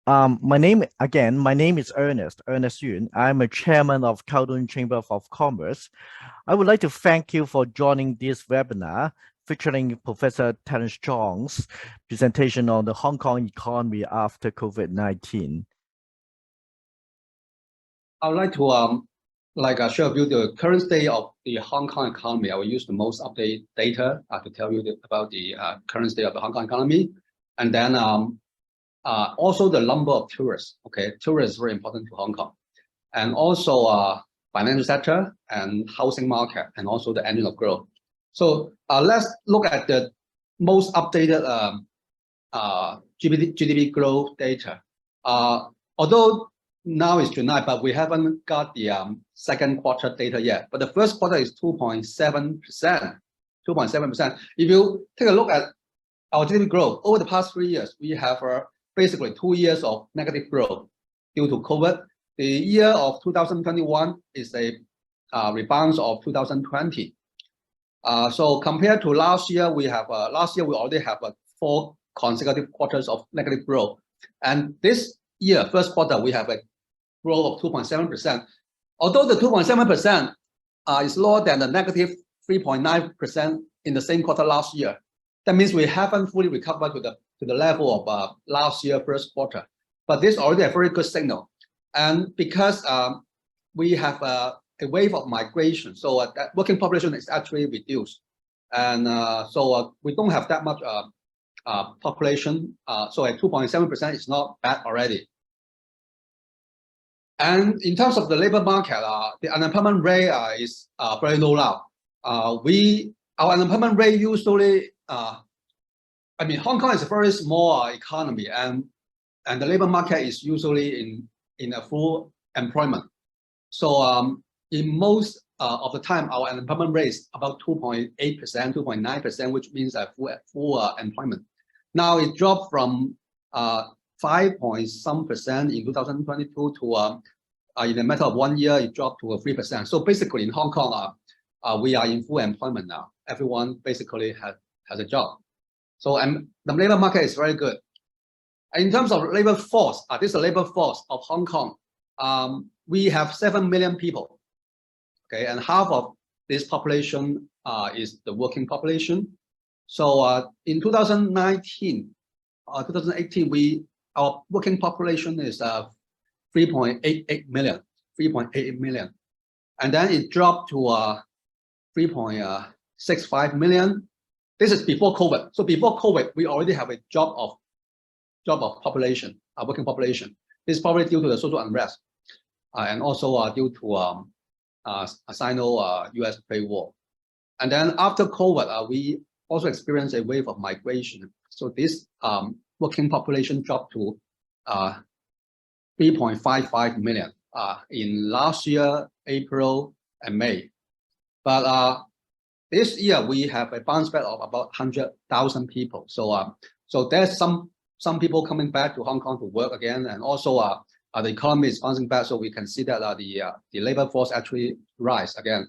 My name is Ernest Yun. I'm a chairman of Kowloon Chamber of Commerce. I would like to thank you for joining this webinar featuring Professor Terence Chong's presentation on the Hong Kong economy after COVID-19. I would like to share with you the current state of the Hong Kong economy. I will use the most updated data to tell you about the current state of the Hong Kong economy, and then also the number of tourists. Okay, tourists is very important to Hong Kong, and also financial sector and housing market, and also the engine of growth. So let's look at the most updated GDP growth data. Although now it's July, but we haven't got the second quarter data yet. But the first quarter is 2.7%. 2.7%. If you take a look at our GDP growth over the past 3 years, we have basically 2 years of negative growth due to COVID. The year of 2021 is a rebound of 2020. So compared to last year, we already have 4 consecutive quarters of negative growth, and this year, first quarter, we have a growth of 2.7%. Although the 2.7% is lower than the negative 3.9% in the same quarter last year. That means we haven't fully recovered to the level of last year first quarter. But this is already a very good signal, and because we have a wave of migration, so that working population is actually reduced, and so we don't have that much population. So at 2.7% is not bad already. And in terms of the labor market, the unemployment rate is very low now. Our unemployment rate usually, Hong Kong is a very small economy, and the labor market is usually in a full employment. So in most of the time, our unemployment rate is about 2.8%, 2.9%, which means a full employment. Now it dropped from 5-point-some% in 2022 to in a matter of 1 year, it dropped to 3%. So basically in Hong Kong, we are in full employment now. Everyone basically has a job. So the labor market is very good. In terms of labor force, this is the labor force of Hong Kong. We have 7 million people, okay, and half of this population is the working population. So in 2019, 2018, our working population is 3.88 million, and then it dropped to 3.65 million. This is before COVID. So before COVID, we already have a job of population, working population. This is probably due to the social unrest, and also due to Sino-US trade war. And then after COVID, we also experienced a wave of migration. So this working population dropped to 3.55 million in last year, April and May. But this year we have a bounce back of about 100,000 people. So so there's some people coming back to Hong Kong to work again, and also the economy is bouncing back. So we can see that the labor force actually rise again.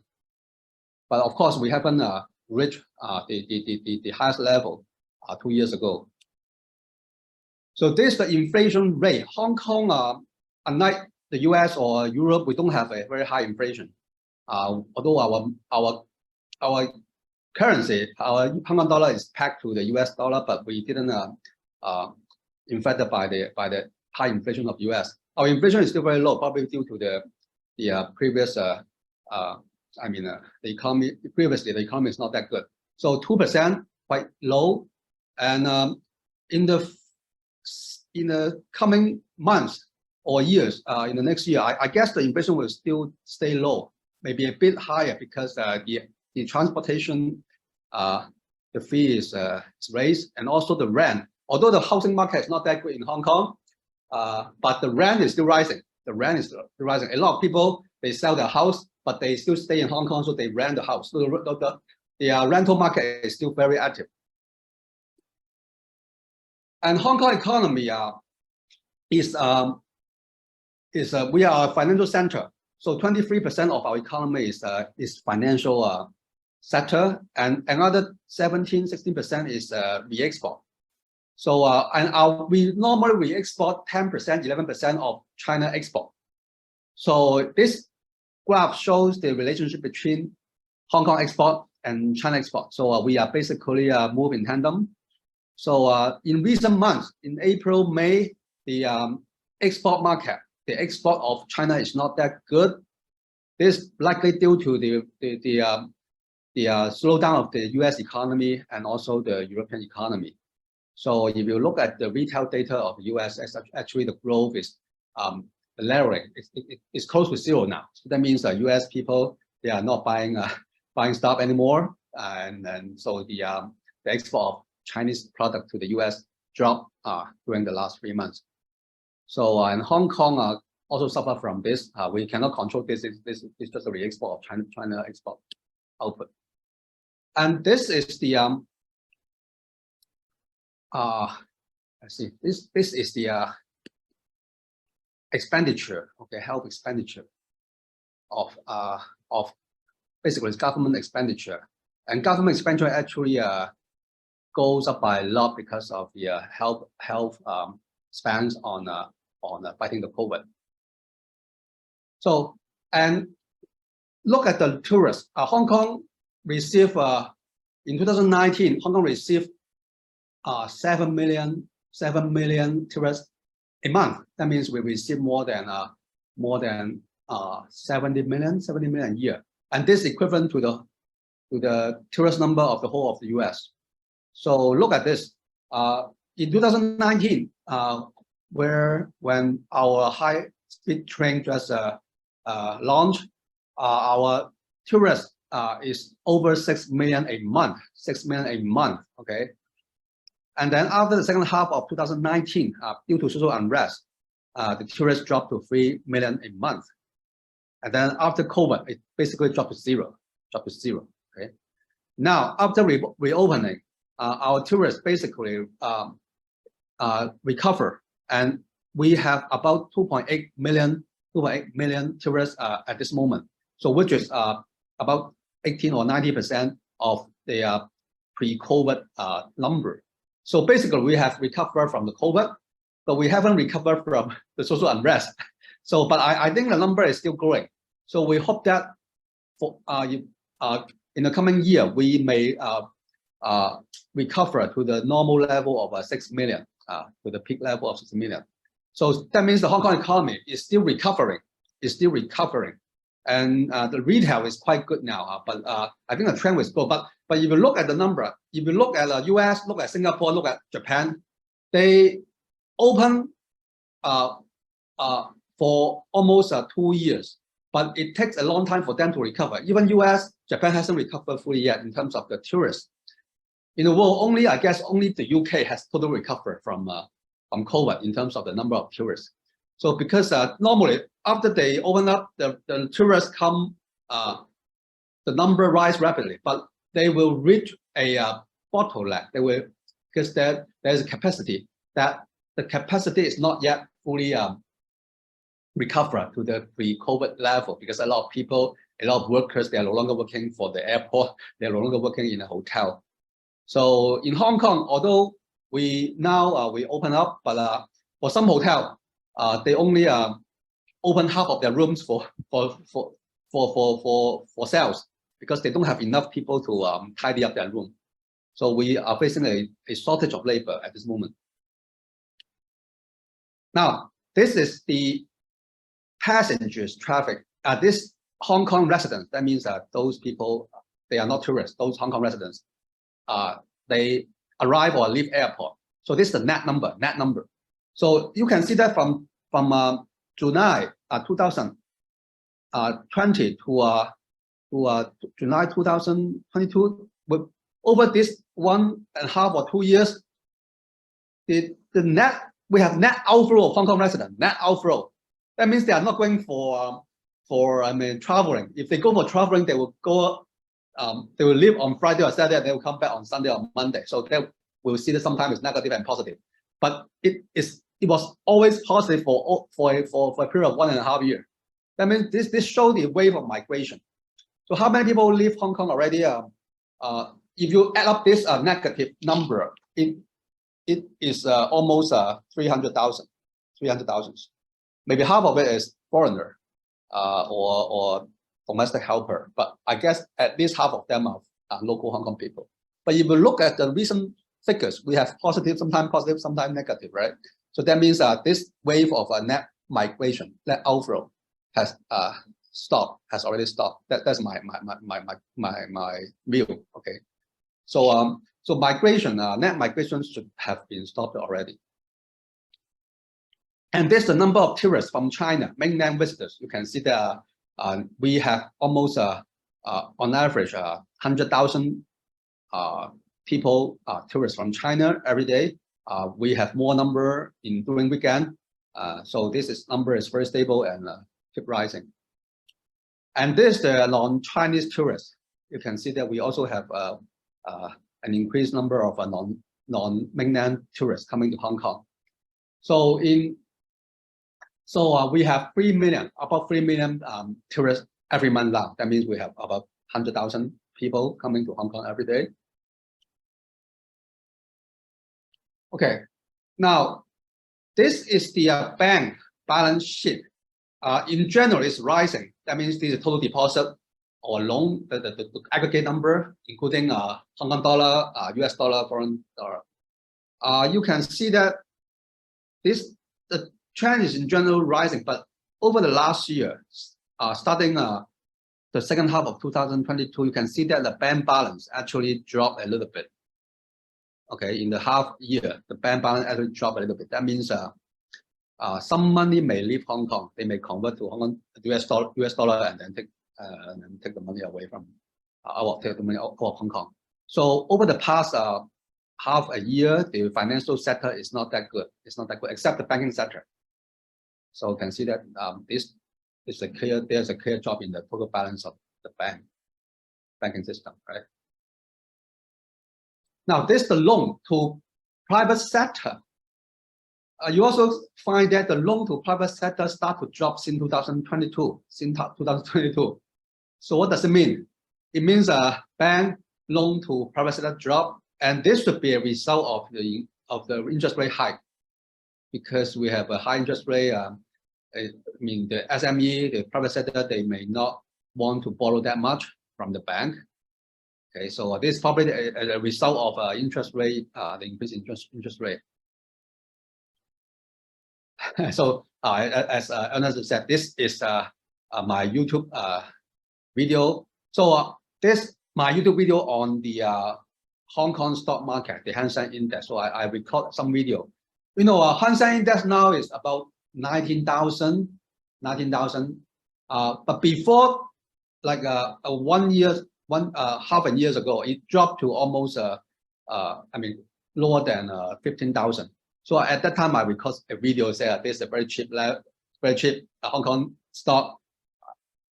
But of course, we haven't reached the highest level 2 years ago. So this is the inflation rate. Hong Kong, unlike the US or Europe, we don't have a very high inflation. Although our currency, our Hong Kong dollar is pegged to the US dollar, but we didn't infected by the high inflation of US. Our inflation is still very low, probably due to the previous the economy. Previously, the economy is not that good. So 2%, quite low, and in the coming months or years, in the next year, I guess the inflation will still stay low, maybe a bit higher, because the transportation, the fee is raised, and also the rent. Although the housing market is not that good in Hong Kong, but the rent is still rising. The rent is still rising. A lot of people, they sell their house, but they still stay in Hong Kong, so they rent the house. So the rental market is still very active. And Hong Kong economy we are a financial center. So 23% of our economy is financial sector, and another 16% is re-export. So we normally export 10%, 11% of China export. So this graph shows the relationship between Hong Kong export and China export. So we are basically move in tandem. So in recent months, in April, May, the export market, the export of China is not that good. This likely due to the slowdown of the US economy and also the European economy. So if you look at the retail data of the US, actually the growth is lowering. It's close to zero now. So that means that US people, they are not buying stuff anymore, and so the export of Chinese product to the US dropped during the last 3 months. So and Hong Kong also suffer from this. We cannot control this. This is just a re-export of China export output. And this is the let's see. This is the expenditure, okay, health expenditure of basically government expenditure, and government expenditure actually goes up by a lot because of the health spends on fighting the COVID. So and look at the tourists. Hong Kong received in 2019. Hong Kong received 7 million tourists a month. That means we receive more than 70 million a year, and this is equivalent to the tourist number of the whole of the US. So look at this. In 2019, when our high-speed train just launched, our tourists is over 6 million a month. 6 million a month. Okay. And then after the second half of 2019, due to social unrest, the tourists dropped to 3 million a month. And then after COVID, it basically dropped to zero. Okay. Now after reopening, our tourists basically recover, and we have about 2.8 million tourists at this moment. So which is about 18 or 90% of the pre-COVID number. So basically, we have recovered from the COVID, but we haven't recovered from the social unrest. So, but I think the number is still growing. So we hope that for in the coming year, we may recover to the normal level of 6 million, to the peak level of 6 million. So that means the Hong Kong economy is still recovering. And the retail is quite good now, but I think the trend will go. But if you look at the number, if you look at the US, look at Singapore, look at Japan, they open for almost 2 years, but it takes a long time for them to recover. Even US, Japan hasn't recovered fully yet in terms of the tourists. In the world, I guess only the UK has totally recovered from COVID in terms of the number of tourists. So because normally after they open up, the tourists come, the number rise rapidly, but they will reach a bottleneck. They will, because there's a capacity that the capacity is not yet fully recovered to the pre-COVID level, because a lot of people, a lot of workers, they are no longer working for the airport. They are no longer working in a hotel. So in Hong Kong, although we open up, but for some hotel, they only open half of their rooms for sales, because they don't have enough people to tidy up their room. So we are facing a shortage of labor at this moment. Now, this is the passengers traffic. This Hong Kong residents, that means that those people, they are not tourists. Those Hong Kong residents, they arrive or leave airport. So this is the net number. So you can see that from July 2020 to July 2022, over this 1.5 or 2 years, the net, we have net outflow of Hong Kong residents. Net outflow. That means they are not going for traveling. If they go for traveling, they will go. They will leave on Friday or Saturday, and they will come back on Sunday or Monday. So they will see that sometimes it's negative and positive. But it was always positive for a period of 1.5 years. That means this shows the wave of migration. So how many people leave Hong Kong already? If you add up this negative number, it it is almost 300,000. Maybe half of it is foreigner or domestic helper, but I guess at least half of them are local Hong Kong people. But if you look at the recent figures, we have positive, sometimes negative, right? So that means this wave of net migration, net outflow, has already stopped. That's my view. Okay, so migration, net migration should have been stopped already. And this is the number of tourists from China, mainland visitors. You can see that we have almost on average 100,000 people, tourists from China every day. We have more number during weekend. So this number is very stable and keep rising. And this is the non-Chinese tourists. You can see that we also have an increased number of non-mainland tourists coming to Hong Kong. So we have 3 million, about 3 million tourists every month now. That means we have about 100,000 people coming to Hong Kong every day. Okay, now this is the bank balance sheet. In general, it's rising. That means this is total deposit or loan, the aggregate number, including Hong Kong dollar, US dollar, foreign dollar. You can see that the trend is in general rising, but over the last year, starting the second half of 2022, you can see that the bank balance actually dropped a little bit. Okay, in the half year, the bank balance actually dropped a little bit. That means some money may leave Hong Kong. They may convert to Hong Kong US dollar, and then take the money away from take the money out of Hong Kong. So over the past half a year, the financial sector is not that good. It's not that good, except the banking sector. So you can see that there's a clear drop in the total balance of the banking system, right? Now, this is the loan to private sector. You also find that the loan to private sector start to drop since 2022. So what does it mean? It means bank loan to private sector drop, and this should be a result of the interest rate hike, because we have a high interest rate. I mean, the SME, the private sector, they may not want to borrow that much from the bank. Okay, so this is probably a result of interest rate, the increase in interest rate. So as Ernest said, this is my YouTube video. So this my YouTube video on the Hong Kong stock market, the Hang Seng Index. So I record some video. You know, Hang Seng Index now is about 19,000. But before, like half a year ago, it dropped to almost lower than 15,000. So at that time, I record a video saying this is a very cheap Hong Kong stock,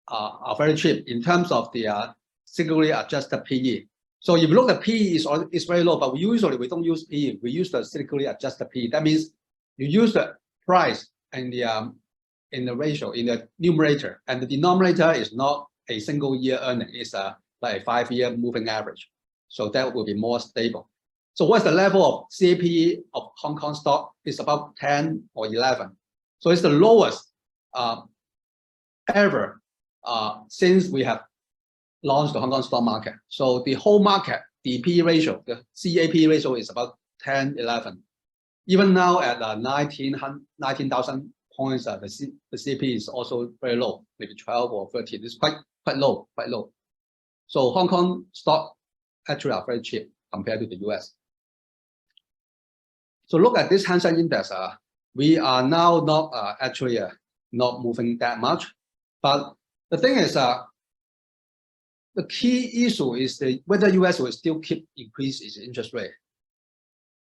are very cheap in terms of the cyclically adjusted PE. So if you look at PE, is very low, but we don't use PE. We use the cyclically adjusted PE. That means you use the price and in the ratio, in the numerator, and the denominator is not a single year earning. It's like a 5-year moving average. So that will be more stable. So what's the level of CAPE of Hong Kong stock? It's about 10 or 11. So it's the lowest ever since we have launched the Hong Kong stock market. So the whole market, the PE ratio, the CAPE ratio is about 10, 11. Even now at 19,000 points, the CAPE is also very low, maybe 12 or 13. It's quite low. So Hong Kong stock actually are very cheap compared to the US. So look at this Hang Seng Index. We are now not actually not moving that much. But the thing is, the key issue is whether US will still keep increase its interest rate.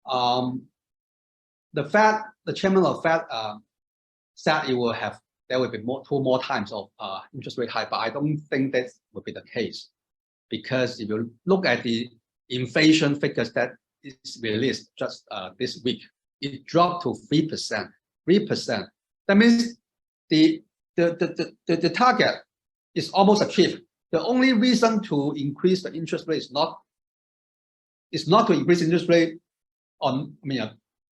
The Fed, the chairman of Fed said there will be two more times of interest rate hike, but I don't think that will be the case, because if you look at the inflation figures that is released just this week, it dropped to 3%. 3%. That means the target is almost achieved. The only reason to increase the interest rate is not to increase interest rate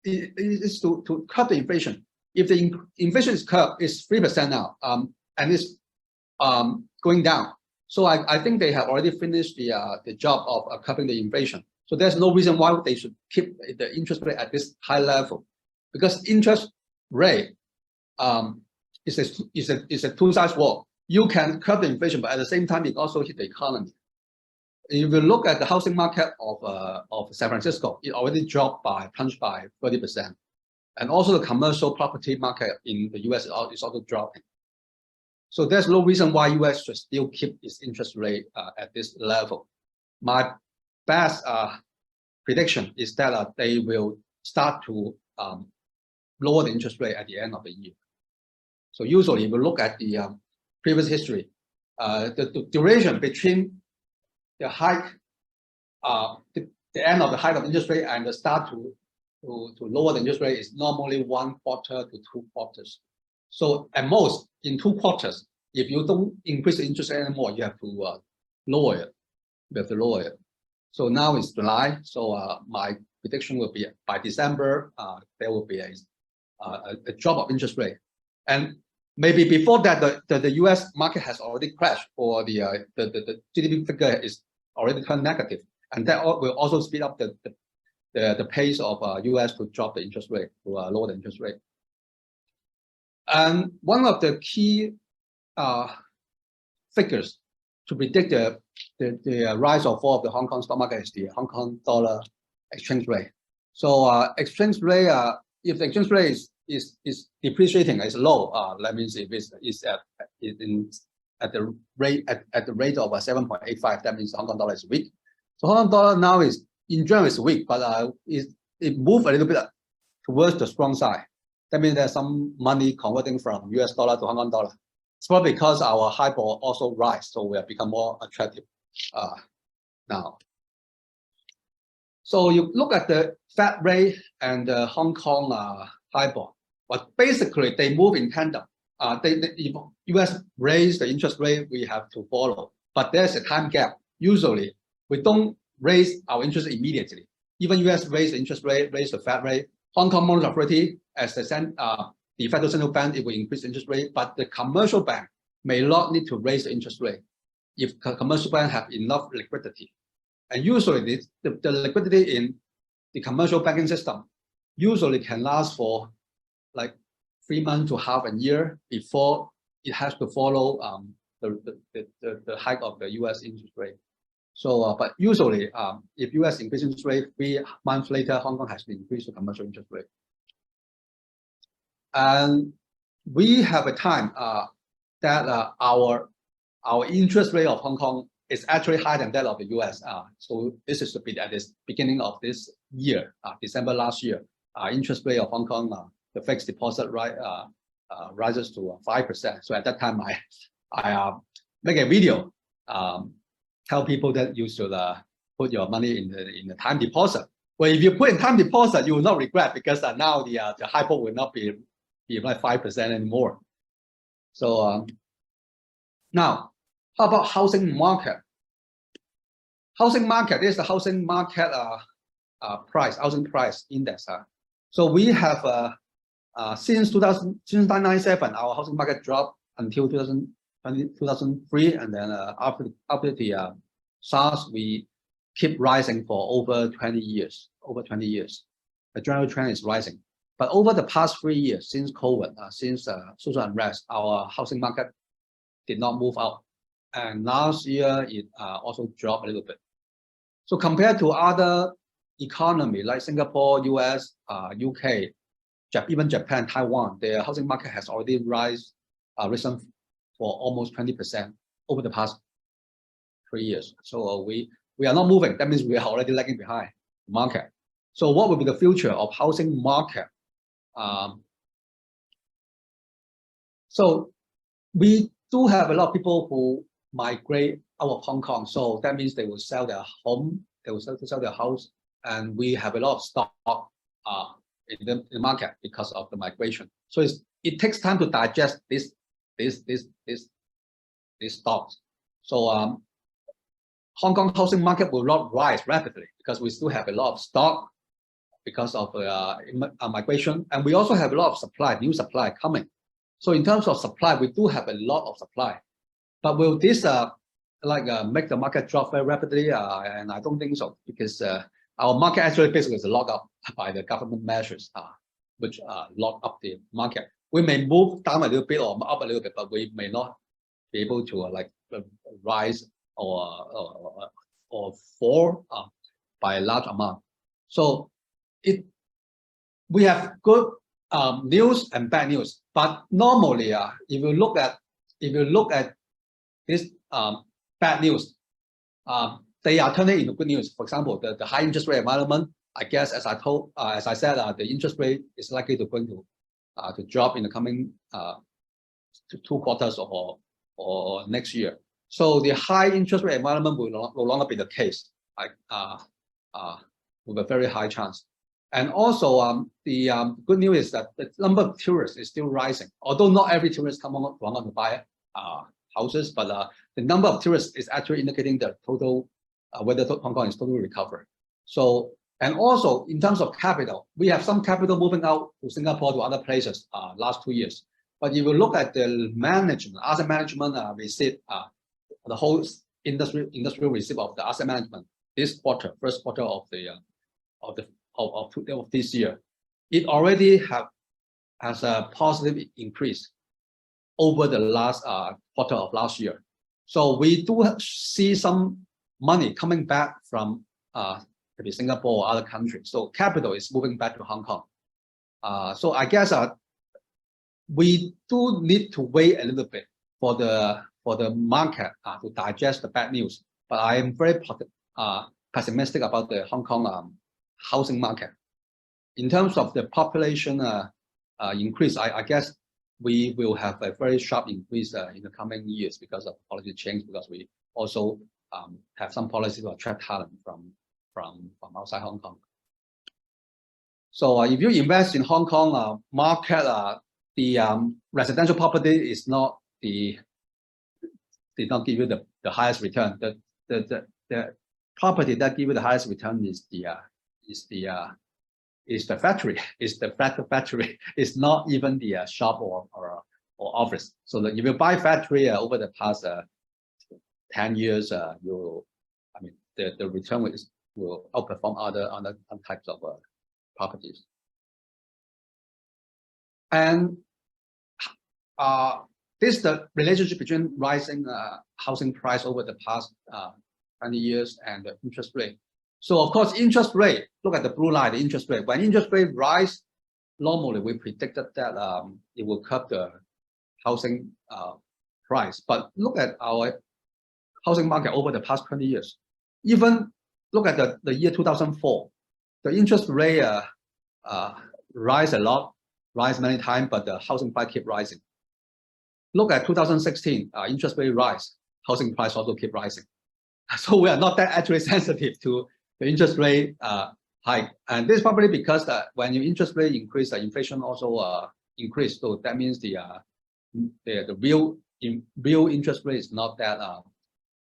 is to curb the inflation. If the inflation is curbed, it's 3% now, and it's going down. So I think they have already finished the job of curbing the inflation. So there's no reason why they should keep the interest rate at this high level, because interest rate is a two-sided war. You can curb the inflation, but at the same time, it also hit the economy. If you look at the housing market of San Francisco, it already plunged by 30%. And also the commercial property market in the US is also dropping. So there's no reason why US should still keep its interest rate at this level. My best prediction is that they will start to lower the interest rate at the end of the year. So usually, if you look at the previous history, the duration between the hike, the end of the hike of interest rate and the start to lower the interest rate is normally 1 quarter to 2 quarters. So at most, in 2 quarters, if you don't increase the interest rate anymore, you have to lower it. You have to lower it. So now it's July. So my prediction will be by December, there will be a drop of interest rate. And maybe before that, the US market has already crashed, or the GDP figure is already turned negative. And that will also speed up the pace of US to drop the interest rate, to lower the interest rate. And one of the key figures to predict the rise or fall of the Hong Kong stock market is the Hong Kong dollar exchange rate. So exchange rate, if the exchange rate is depreciating, is low, that means if it's at the rate of 7.85, that means Hong Kong dollar is weak. So Hong Kong dollar now is in general is weak, but it moved a little bit towards the strong side. That means there's some money converting from US dollar to Hong Kong dollar. It's probably because our HIBOR also rise, so we have become more attractive now. So you look at the Fed rate and the Hong Kong HIBOR, but basically they move in tandem. If US raise the interest rate, we have to follow, but there's a time gap. Usually, we don't raise our interest immediately. Even US raise the interest rate, raise the Fed rate. Hong Kong Monetary Authority, as the Federal Central Bank, it will increase interest rate, but the commercial bank may not need to raise the interest rate if commercial bank have enough liquidity. And usually, the liquidity in the commercial banking system usually can last for like 3 months to half a year before it has to follow the hike of the US interest rate. So, but usually, if US increases interest rate, 3 months later, Hong Kong has to increase the commercial interest rate. And we have a time that our interest rate of Hong Kong is actually higher than that of the US. So this is at the beginning of this year, December last year. Interest rate of Hong Kong, the fixed deposit rises to 5%. So at that time, I make a video, tell people that you should put your money in the time deposit. Well, if you put in time deposit, you will not regret, because now the HIBOR will not be like 5% anymore. So now, how about housing market? Housing market, this is the housing market housing price index. So we have since 1997, our housing market dropped until 2003, and then after the SARS, we keep rising for over 20 years. The general trend is rising. But over the past 3 years, since COVID, since social unrest, our housing market did not move up. And last year, it also dropped a little bit. So compared to other economies like Singapore, US, UK, even Japan, Taiwan, their housing market has already risen for almost 20% over the past 3 years. So we are not moving. That means we are already lagging behind the market. So what will be the future of housing market? So we do have a lot of people who migrate out of Hong Kong. So that means they will sell their home, they will sell their house, and we have a lot of stock in the market because of the migration. So it takes time to digest these stocks. So Hong Kong housing market will not rise rapidly because we still have a lot of stock because of migration, and we also have a lot of supply, new supply coming. So in terms of supply, we do have a lot of supply, but will this make the market drop very rapidly? And I don't think so, because our market actually basically is locked up by the government measures, which lock up the market. We may move down a little bit or up a little bit, but we may not be able to rise or fall by a large amount. So we have good news and bad news, but normally if you look at this bad news, they are turning into good news. For example, the high interest rate environment, I guess, as I said, the interest rate is likely to drop in the coming 2 quarters or next year. So the high interest rate environment will no longer be the case, with a very high chance. And also, the good news is that the number of tourists is still rising. Although not every tourist come on to buy houses, but the number of tourists is actually indicating the total whether Hong Kong is totally recovered. So, and also in terms of capital, we have some capital moving out to Singapore to other places last 2 years. But if you look at the management, asset management receipt, the whole industrial receipt of the asset management this quarter, first quarter of this year, it already has a positive increase over the last quarter of last year. So we do see some money coming back from maybe Singapore or other countries. So capital is moving back to Hong Kong. So I guess we do need to wait a little bit for the market to digest the bad news. But I am very pessimistic about the Hong Kong housing market. In terms of the population increase, I guess we will have a very sharp increase in the coming years because of policy change, because we also have some policy to attract talent from outside Hong Kong. So if you invest in Hong Kong market, the residential property is not did not give you the highest return. The property that give you the highest return is the factory, is the factory. It's not even the shop or office. So that if you buy factory over the past 10 years, the return will outperform other types of properties. And this is the relationship between rising housing price over the past 20 years and the interest rate. So of course, interest rate, look at the blue line, the interest rate. When interest rate rise, normally we predicted that it will cut the housing price. But look at our housing market over the past 20 years. Even look at the year 2004, the interest rate rise a lot, rise many times, but the housing price keep rising. Look at 2016, interest rate rise, housing price also keep rising. So we are not that actually sensitive to the interest rate hike. And this is probably because that when your interest rate increase, the inflation also increase. So that means the real interest rate is not that,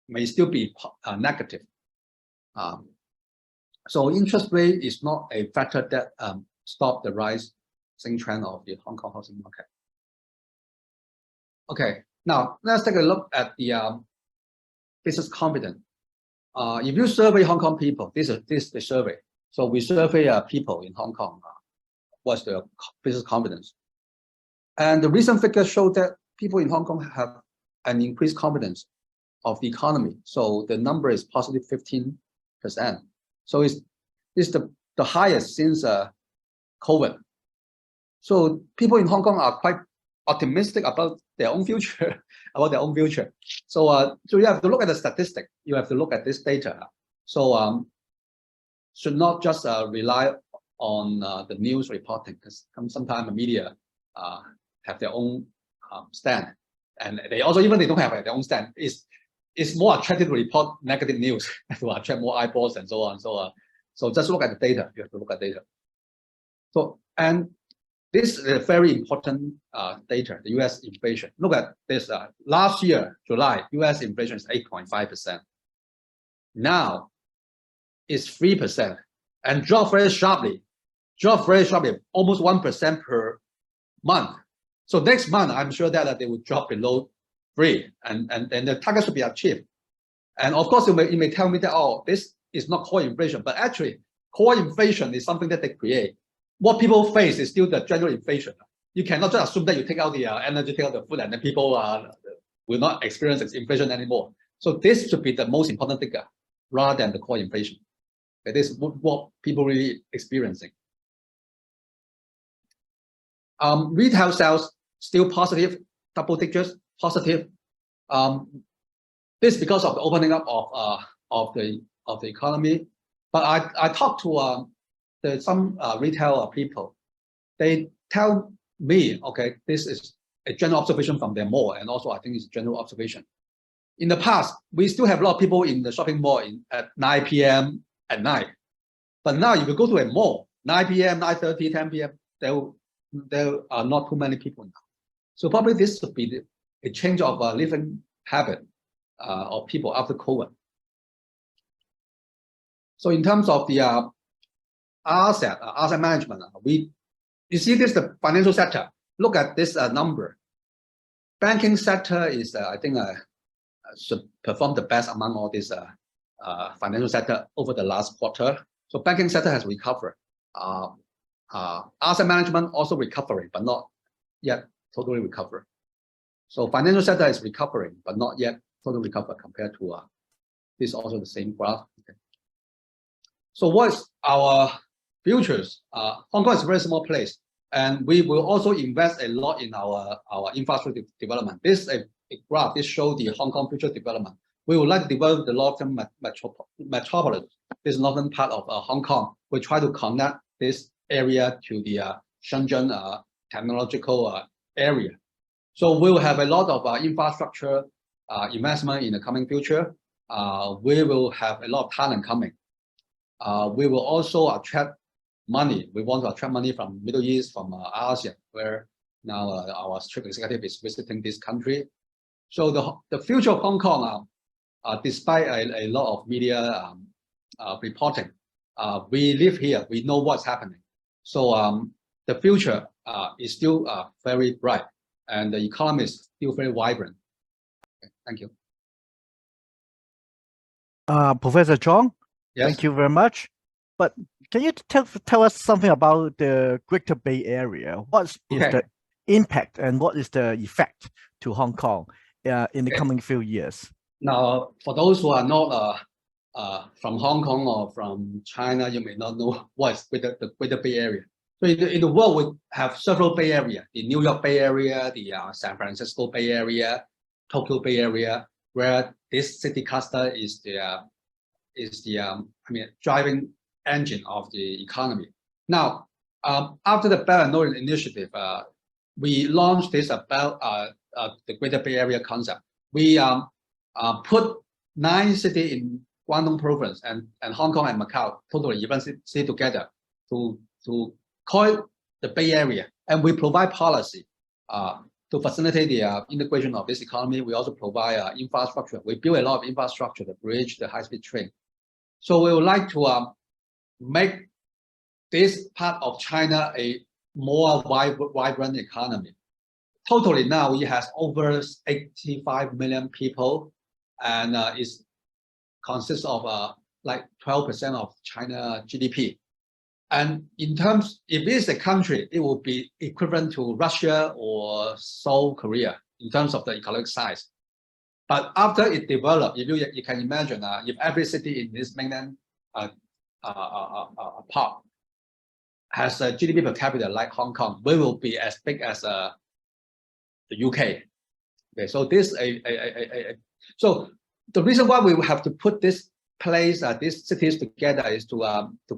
may still be negative. So interest rate is not a factor that stop the rising trend of the Hong Kong housing market. Okay, now let's take a look at the business confidence. If you survey Hong Kong people, this is the survey. So we survey people in Hong Kong, what's their business confidence. And the recent figures show that people in Hong Kong have an increased confidence of the economy. So the number is positive 15%. So it's the highest since COVID. So people in Hong Kong are quite optimistic about their own future, So you have to look at the statistic. You have to look at this data. So should not just rely on the news reporting, because sometimes the media have their own stand, and they also, even they don't have their own stand, it's more attractive to report negative news to attract more eyeballs and so on. So just look at the data. You have to look at data. So, and this is a very important data, the US inflation. Look at this. Last year, July, US inflation is 8.5%. Now it's 3% and dropped very sharply drop very sharply, almost 1% per month. So next month, I'm sure that they will drop below 3, and the target should be achieved. And of course, you may tell me that, oh, this is not core inflation, but actually, core inflation is something that they create. What people face is still the general inflation. You cannot just assume that you take out the energy, take out the food, and then people will not experience inflation anymore. So this should be the most important thing rather than the core inflation. That is what people really experiencing. Retail sales still positive, double digits, positive. This because of the opening up of the economy. But I talked to some retail people. They tell me, okay, this is a general observation from their mall, and also I think it's a general observation. In the past, we still have a lot of people in the shopping mall at 9 p.m. at night. But now, if you go to a mall, 9 p.m., 9:30, 10 p.m., there are not too many people now. So probably this should be a change of living habit of people after COVID. So in terms of the asset management, you see this, the financial sector. Look at this number. Banking sector is, I think, should perform the best among all these financial sector over the last quarter. So banking sector has recovered. Asset management also recovering, but not yet totally recovered. So financial sector is recovering, but not yet totally recovered compared to this is also the same graph. Okay. So what's our futures? Hong Kong is a very small place, and we will also invest a lot in our infrastructure development. This is a graph. This shows the Hong Kong future development. We would like to develop the northern metropolis, this northern part of Hong Kong. We try to connect this area to the Shenzhen technological area. So we will have a lot of infrastructure investment in the coming future. We will have a lot of talent coming. We will also attract money. We want to attract money from Middle East, from ASEAN, where now our chief executive is visiting this country. So the future of Hong Kong, despite a lot of media reporting, we live here. We know what's happening. So the future is still very bright, and the economy is still very vibrant. Okay, thank you. Professor Chong, Yes. thank you very much. But can you tell us something about the Greater Bay Area? What is the impact and what is the effect to Hong Kong in the coming few years? Now, for those who are not from Hong Kong or from China, you may not know what is the Greater Bay Area. So in the world, we have several Bay Area: the New York Bay Area, the San Francisco Bay Area, Tokyo Bay Area, where this city cluster is the driving engine of the economy. Now, after the Belt and Road Initiative, we launched this about the Greater Bay Area concept. We put 9 cities in Guangdong province and Hong Kong and Macau, totally 11 cities together to call it the Bay Area, and we provide policy to facilitate the integration of this economy. We also provide infrastructure. We build a lot of infrastructure, the bridge, the high-speed train. So we would like to make this part of China a more vibrant economy. Totally now it has over 85 million people, and it consists of like 12% of China GDP. And in terms, if it is a country, it will be equivalent to Russia or South Korea in terms of the economic size. But after it developed, if you can imagine, if every city in this mainland part has a GDP per capita like Hong Kong, we will be as big as the UK. Okay, so this so the reason why we have to put this place, these cities together, is to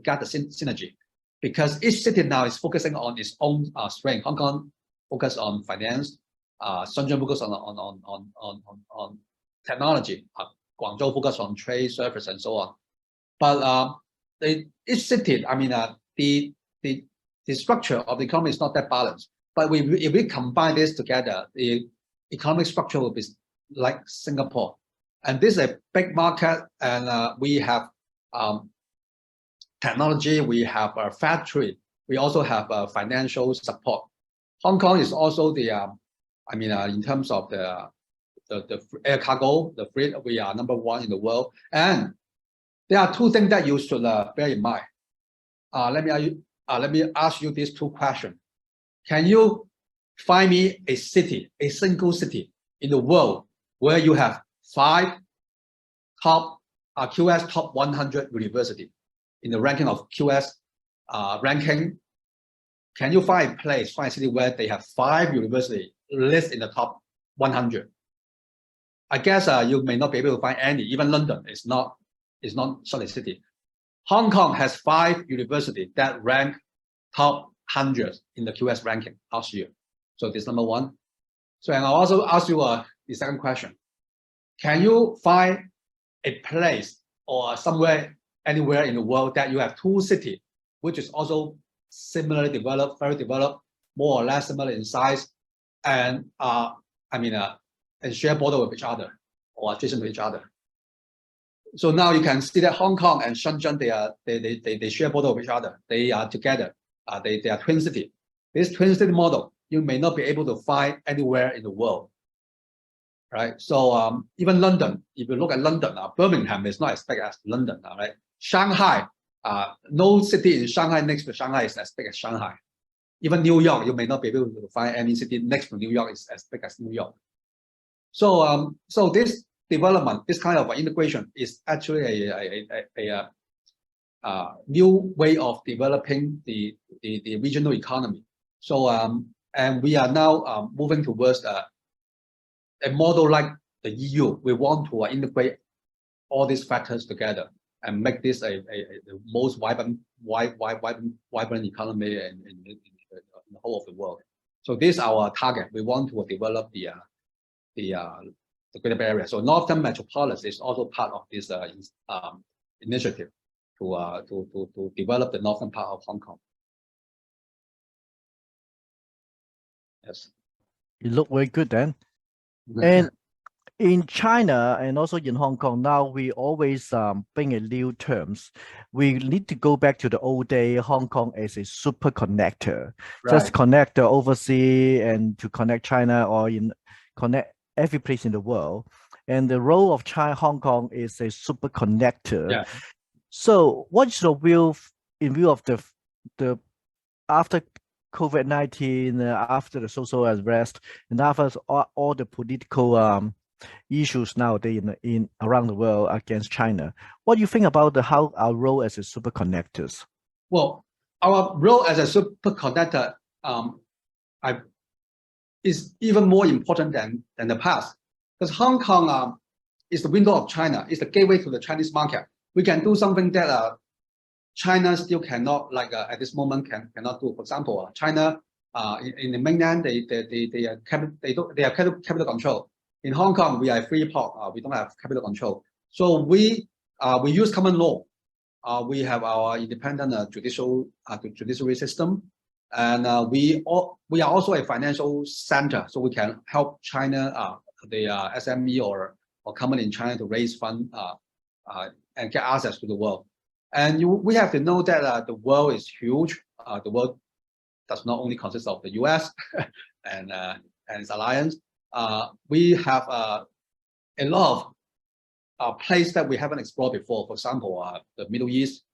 get the synergy, because each city now is focusing on its own strength. Hong Kong focus on finance, Shenzhen focus on technology, Guangzhou focus on trade, service, and so on. But each city, the structure of the economy is not that balanced. But if we combine this together, the economic structure will be like Singapore. And this is a big market, and we have technology, we have a factory, we also have financial support. Hong Kong is also the, in terms of the air cargo, the freight, we are number 1 in the world. And there are 2 things that you should bear in mind. Let me ask you these 2 questions. Can you find me a city, a single city in the world where you have 5 top QS top 100 university in the ranking of QS ranking? Can you find a city where they have 5 universities listed in the top 100? I guess you may not be able to find any. Even London is not such a city. Hong Kong has 5 universities that rank top 100 in the QS ranking last year. So this number 1. So, and I'll also ask you the second question. Can you find a place or somewhere, anywhere in the world that you have 2 cities, which is also similarly developed, very developed, more or less similar in size, and and share border with each other or adjacent to each other? So now you can see that Hong Kong and Shenzhen, they share border with each other. They are together. They are twin city. This twin city model, you may not be able to find anywhere in the world, right? So even London, if you look at London, Birmingham is not as big as London, right? Shanghai, no city in Shanghai next to Shanghai is as big as Shanghai. Even New York, you may not be able to find any city next to New York is as big as New York. So so this development, this kind of integration is actually a new way of developing the regional economy. So and we are now moving towards a model like the EU. We want to integrate all these factors together and make this the most vibrant economy in the whole of the world. So this is our target. We want to develop the Greater Bay Area. So Northern Metropolis is also part of this initiative to develop the northern part of Hong Kong. Yes. You look very good then. And in China and also in Hong Kong, now we always bring a new terms. We need to go back to the old day, Hong Kong as a super connector, just connect the overseas and to connect China or connect every place in the world. And the role of Hong Kong is a super connector. Yeah. So what's your view in view of the after COVID-19, after the social unrest, and after all the political issues nowadays in around the world against China? What do you think about how our role as a super connectors? Well, our role as a super connector is even more important than the past, because Hong Kong is the window of China, is the gateway to the Chinese market. We can do something that China still cannot, like at this moment cannot do. For example, China in the mainland they have capital control. In Hong Kong, we are a free port. We don't have capital control. So we use common law. We have our independent judiciary system, and we are also a financial center. So we can help China, the SME or company in China to raise funds and get access to the world. And we have to know that the world is huge. The world does not only consist of the US and its alliance. We have a lot of places that we haven't explored before. For example, the Middle East,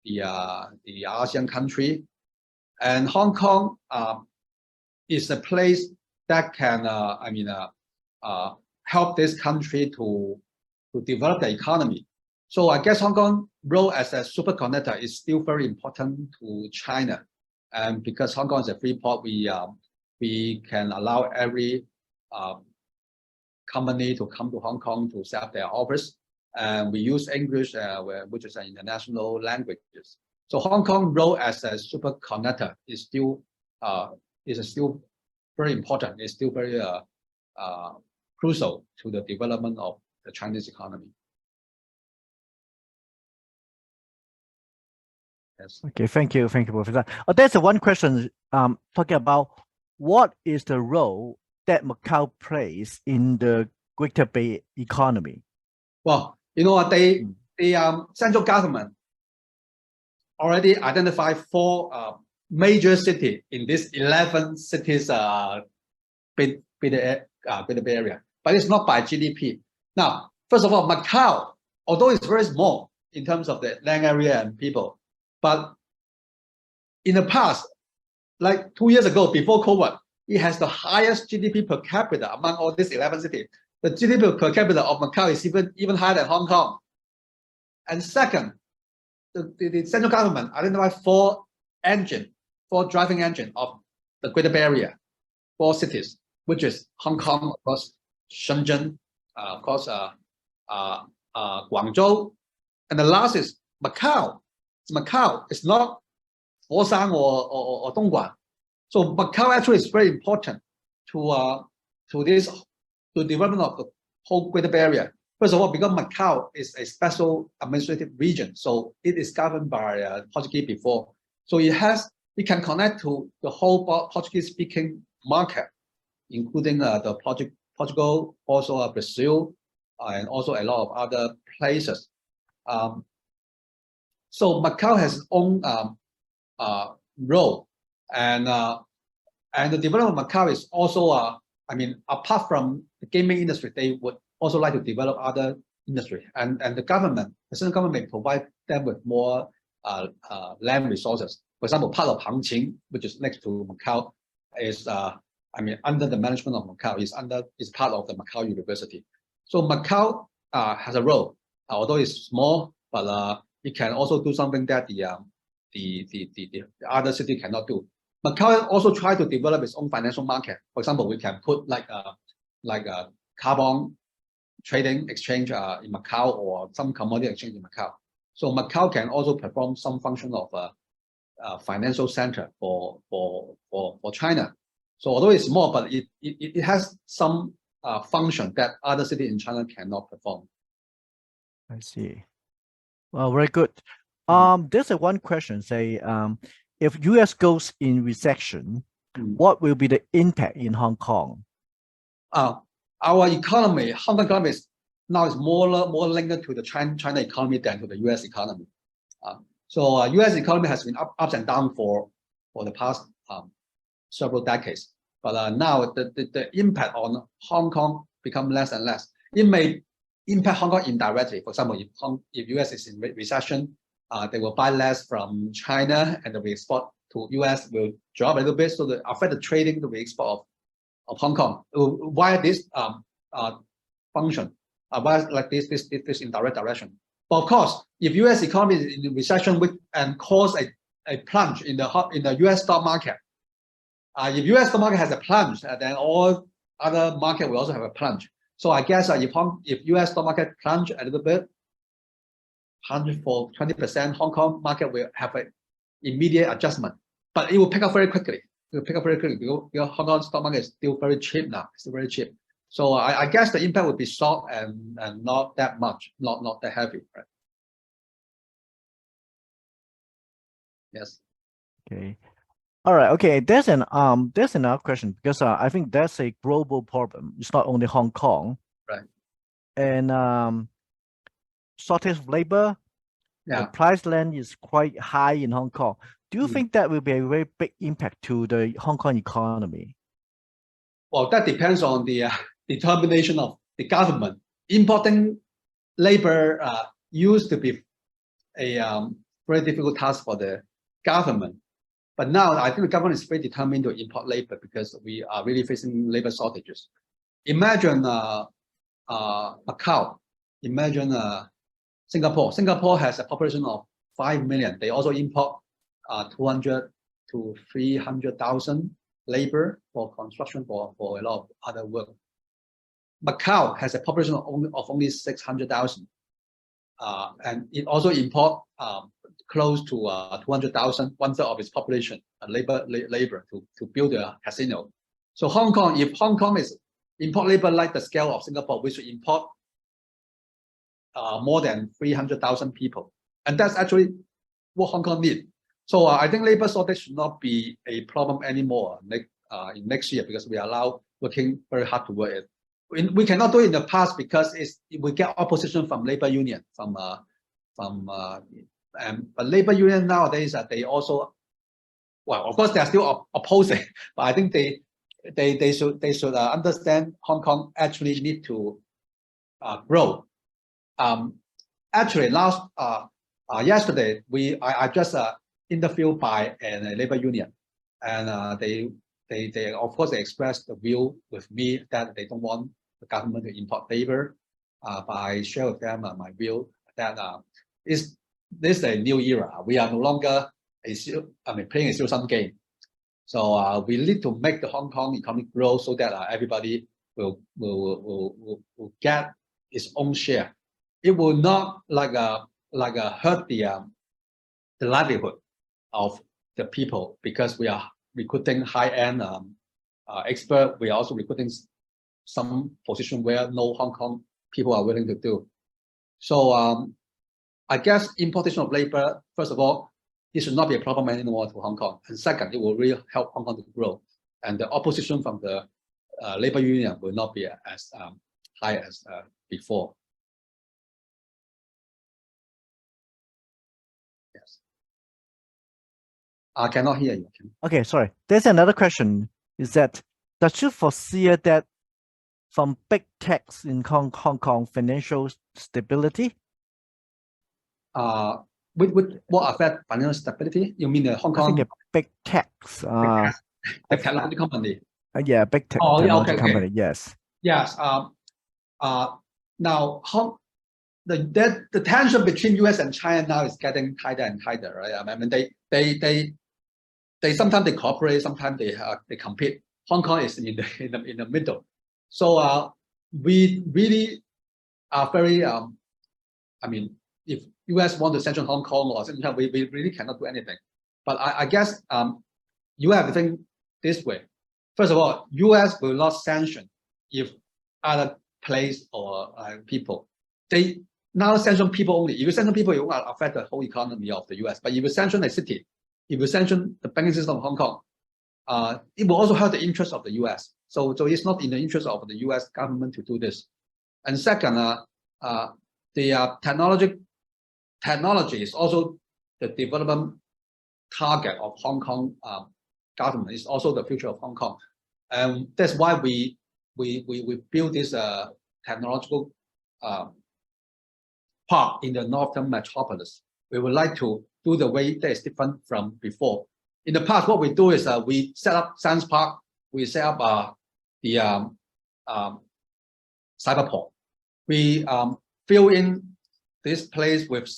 the ASEAN country, and Hong Kong is a place that can help this country to develop the economy. So I guess Hong Kong role as a super connector is still very important to China, and because Hong Kong is a free port, we can allow every company to come to Hong Kong to set up their office, and we use English, which is an international languages. So Hong Kong role as a super connector is still very important. It's still very crucial to the development of the Chinese economy. Yes. Okay, thank you, Professor. There's one question talking about what is the role that Macau plays in the Greater Bay economy? Well, you know, the central government already identified 4 major city in this 11 cities Bay Area, but it's not by GDP. Now, first of all, Macau, although it's very small in terms of the land area and people, but in the past, like 2 years ago, before COVID, it has the highest GDP per capita among all these 11 cities. The GDP per capita of Macau is even higher than Hong Kong. And second, the central government identified four driving engine of the Greater Bay Area, 4 cities, which is Hong Kong, of course, Shenzhen, of course, Guangzhou, and the last is Macau. Macau is not Foshan or Dongguan. So Macau actually is very important to development of the whole Greater Bay Area. First of all, because Macau is a special administrative region, so it is governed by Portuguese before. So it can connect to the whole Portuguese-speaking market, including the Portugal, also Brazil, and also a lot of other places. So Macau has its own role, and the development of Macau is also, apart from the gaming industry, they would also like to develop other industry, and the central government may provide them with more land resources. For example, part of Hangqing, which is next to Macau, is under the management of Macau, is part of the Macau University. So Macau has a role, although it's small, but it can also do something that the other city cannot do. Macau also try to develop its own financial market. For example, we can put like a carbon trading exchange in Macau, or some commodity exchange in Macau. So Macau can also perform some function of a financial center for China. So although it's small, but it has some function that other cities in China cannot perform. I see. Well, very good. There's one question, say, if US goes in recession, what will be the impact in Hong Kong? Our economy, Hong Kong economy now is more linked to the China economy than to the US economy. So US economy has been ups and down for the past several decades. But now the impact on Hong Kong become less and less. It may impact Hong Kong indirectly. For example, if US is in recession, they will buy less from China, and the export to US will drop a little bit, so the affect the trading, the export of Hong Kong. Why this function? Why like this indirect direction? But of course, if US economy is in recession and cause a plunge in the US stock market, if US stock market has a plunge, then all other market will also have a plunge. So I guess if US stock market plunge a little bit, 100 for 20%, Hong Kong market will have an immediate adjustment, but it will pick up very quickly. It will pick up very quickly because Hong Kong stock market is still very cheap now. It's still very cheap. So I guess the impact would be short and not that much, not that heavy, right? Yes. Okay. All right. Okay. There's another question, because I think that's a global problem. It's not only Hong Kong. Right. And shortage of labor. Yeah. The price land is quite high in Hong Kong. Do you think that will be a very big impact to the Hong Kong economy? Well, that depends on the determination of the government. Importing labor used to be a very difficult task for the government. But now I think the government is very determined to import labor because we are really facing labor shortages. Imagine Macau, imagine Singapore. Singapore has a population of 5 million. They also import 200 to 300,000 labor for construction, for a lot of other work. Macau has a population of only 600,000, and it also import close to 200,000, 1/3 of its population, labor to build a casino. So Hong Kong, if Hong Kong is import labor like the scale of Singapore, we should import more than 300,000 people, and that's actually what Hong Kong needs. So I think labor shortage should not be a problem anymore in next year, because we are now working very hard toward it. We cannot do it in the past because we get opposition from labor union, but labor union nowadays they also well, of course, they are still opposing, but I think they should understand Hong Kong actually need to grow. Actually, yesterday I just interviewed by a labor union, and they of course they expressed the view with me that they don't want the government to import labor. But I share with them my view that this is a new era. We are no longer playing a zero-sum game. So we need to make the Hong Kong economy grow so that everybody will get its own share. It will not hurt the livelihood of the people, because we are recruiting high-end expert. We are also recruiting some position where no Hong Kong people are willing to do. So I guess importation of labor, first of all, it should not be a problem anymore to Hong Kong. And second, it will really help Hong Kong to grow. And the opposition from the labor union will not be as high as before. Yes. I cannot hear you. Okay, sorry. There's another question. Is that, does you foresee that from big tax in Hong Kong financial stability? With what affect financial stability? You mean the Hong Kong? I think a big tax. The technology company. Yeah, big technology company. Yes. Yes. Now, the tension between U.S. and China now is getting tighter and tighter, right? I mean, they sometimes they cooperate, sometimes they compete. Hong Kong is in the middle. So we really are very. I mean, if U.S. want to sanction Hong Kong or something, we really cannot do anything. But I guess you have to think this way. First of all, U.S. will not sanction if other place or people. They now sanction people only. If you sanction people, it will affect the whole economy of the U.S. But if you sanction a city, if you sanction the banking system of Hong Kong, it will also hurt the interest of the U.S. So it's not in the interest of the U.S. government to do this. And second, the technology is also the development target of Hong Kong government. Is also the future of Hong Kong, and that's why we build this technological park in the northern metropolis. We would like to do the way that is different from before. In the past, what we do is we set up science park, we set up the cyberport. We fill in this place with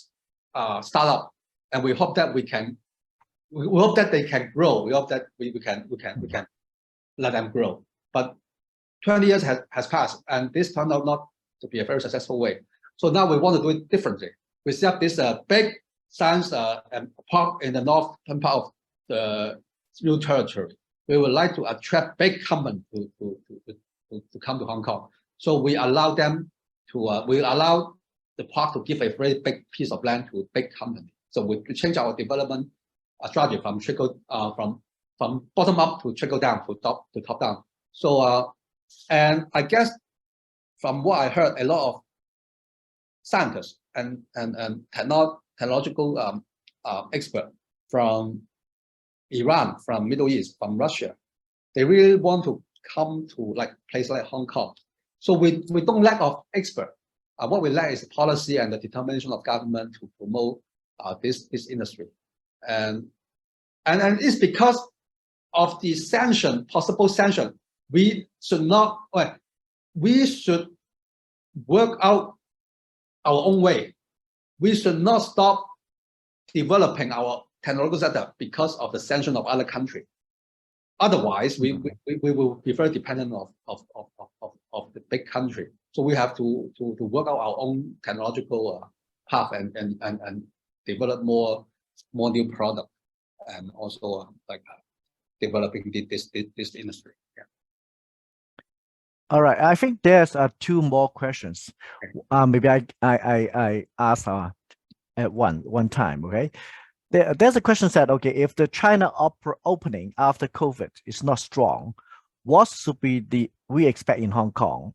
startup, and we hope that we hope that they can grow. We hope that we can let them grow. But 20 years has passed, and this turned out not to be a very successful way. So now we want to do it differently. We set up this big science park in the northern part of the new territory. We would like to attract big companies to come to Hong Kong. So we allow them to we allow the park to give a very big piece of land to a big company. So we change our development strategy from bottom up to trickle down to top down. So and I guess from what I heard, a lot of scientists and technological experts from Iran, from Middle East, from Russia, they really want to come to place like Hong Kong. So we don't lack of experts. What we lack is the policy and the determination of government to promote this industry, and it's because of the possible sanction. We should work out our own way. We should not stop developing our technological setup because of the sanction of other countries. Otherwise, we will be very dependent of the big country. So we have to work out our own technological path and develop more new product, and also developing this industry. Yeah. All right, I think there's two more questions. Maybe I ask at one time. Okay, there's a question said, okay, if the China opening after COVID is not strong, what should be we expect in Hong Kong?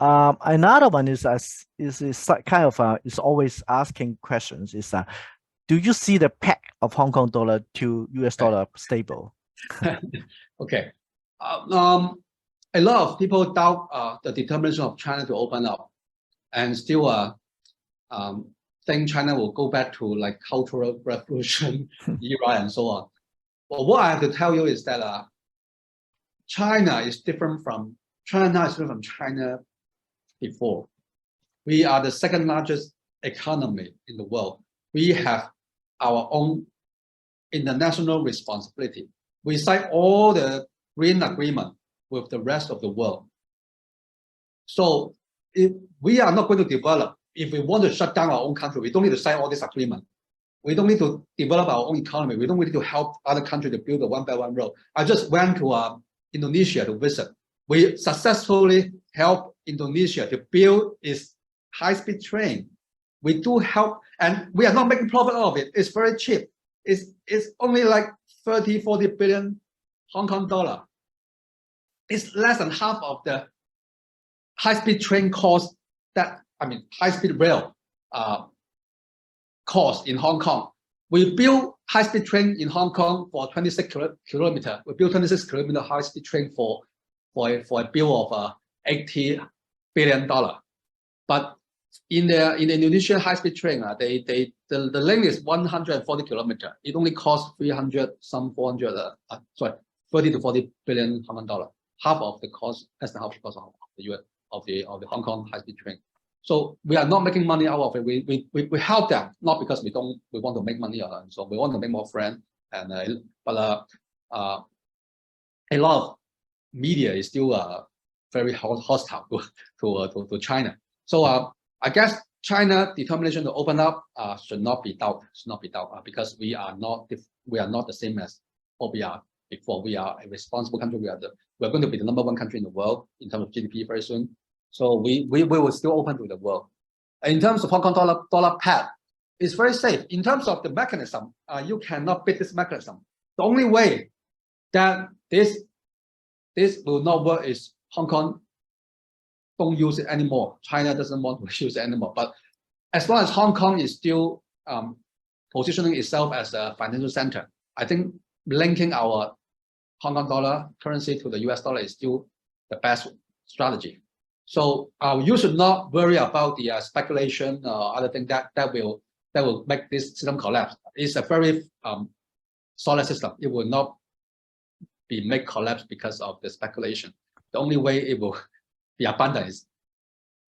Another one is kind of is always asking questions is do you see the peg of Hong Kong dollar to US dollar stable? Okay. A lot of people doubt the determination of China to open up, and still think China will go back to like cultural revolution era and so on. Well, what I have to tell you is that China is different from China before. We are the second largest economy in the world. We have our own international responsibility. We sign all the green agreement with the rest of the world. So if we are not going to develop, if we want to shut down our own country, we don't need to sign all this agreement. We don't need to develop our own economy. We don't need to help other countries to build a One Belt One Road. I just went to Indonesia to visit. We successfully helped Indonesia to build its high-speed train. We do help, and we are not making profit out of it. It's very cheap. It's only like 30, 40 billion Hong Kong dollar. It's less than half of the high-speed train cost high-speed rail cost in Hong Kong. We built high-speed train in Hong Kong for 26 kilometers. We built 26 kilometer high-speed train for a bill of $80 billion. But in the Indonesian high-speed train, the length is 140 kilometers. It only costs 30 to 40 billion Hong Kong dollar. Half of the cost, less than half the cost of the US of the Hong Kong high-speed train. So we are not making money out of it. We help them, not because we want to make money out of it. So we want to make more friends. And but a lot of media is still very hostile to China. So I guess China determination to open up should not be doubted. Because we are not the same as what we are before. We are a responsible country. We are going to be the #1 country in the world in terms of GDP very soon. So we will still open to the world. In terms of Hong Kong dollar peg, it's very safe. In terms of the mechanism, you cannot beat this mechanism. The only way that this will not work is Hong Kong don't use it anymore. China doesn't want to use it anymore. But as long as Hong Kong is still positioning itself as a financial center, I think linking our Hong Kong dollar currency to the US dollar is still the best strategy. So you should not worry about the speculation or other thing that will make this system collapse. It's a very solid system. It will not be made collapse because of the speculation. The only way it will be abundant is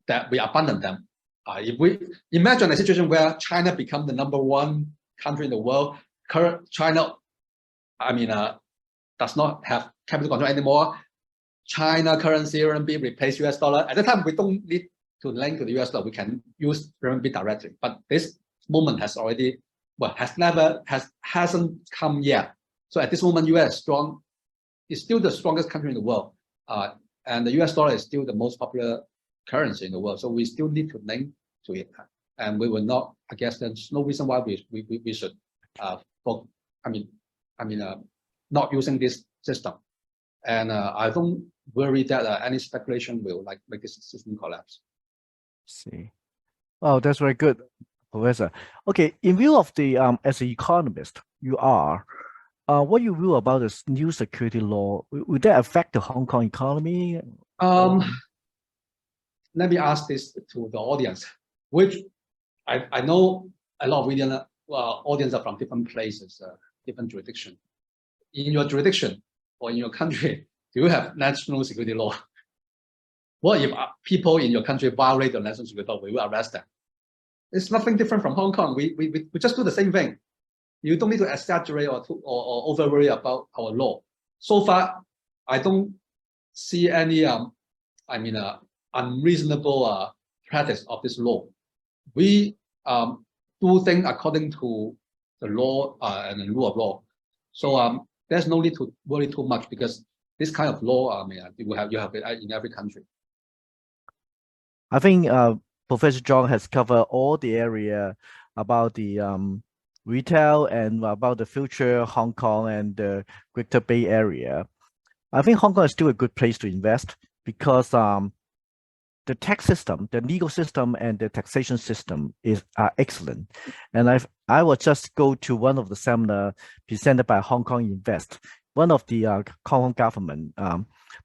that we abandon them. If we imagine a situation where China becomes the #1 country in the world, China, does not have capital control anymore. China currency RMB replace US dollar. At that time, we don't need to link to the US dollar. We can use RMB directly. But this moment hasn't come yet. So at this moment, US is still the strongest country in the world, and the US dollar is still the most popular currency in the world. So we still need to link to it, and we will not. I guess there's no reason why we should not using this system. And I don't worry that any speculation will make this system collapse. See, oh, that's very good, Professor. Okay, in view of the as an economist, you are. What you view about this new security law? Would that affect the Hong Kong economy? Let me ask this to the audience, which I know a lot of audience are from different places, different jurisdiction. In your jurisdiction or in your country, do you have national security law? What if people in your country violate the national security law? We will arrest them. It's nothing different from Hong Kong. We just do the same thing. You don't need to exaggerate or over worry about our law. So far, I don't see any unreasonable practice of this law. We do things according to the law and the rule of law. So there's no need to worry too much, because this kind of law, you have it in every country. I think Professor Chong has covered all the area about the retail and about the future Hong Kong and the Greater Bay Area. I think Hong Kong is still a good place to invest because the tax system, the legal system, and the taxation system are excellent. And I will just go to one of the seminar presented by Hong Kong Invest, one of the Hong Kong government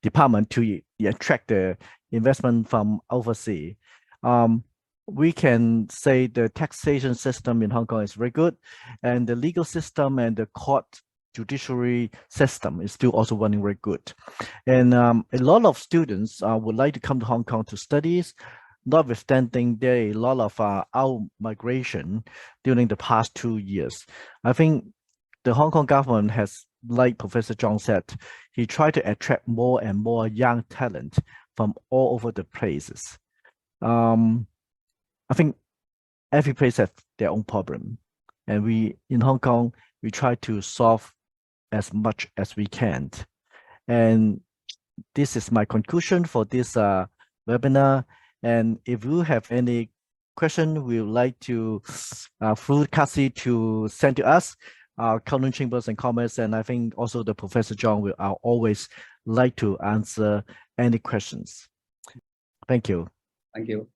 department to attract the investment from overseas. We can say the taxation system in Hong Kong is very good, and the legal system and the court judiciary system is still also running very good. And a lot of students would like to come to Hong Kong to study, notwithstanding there are a lot of out migration during the past 2 years. I think the Hong Kong government has, like Professor Chong said, he tried to attract more and more young talent from all over the places. I think every place has their own problem. And we, in Hong Kong, we try to solve as much as we can. And this is my conclusion for this webinar. And if you have any question, we would like to, through CACCI, to send to us, Kowloon Chambers and Commerce, and I think also the Professor Chong will always like to answer any questions. Thank you. Thank you.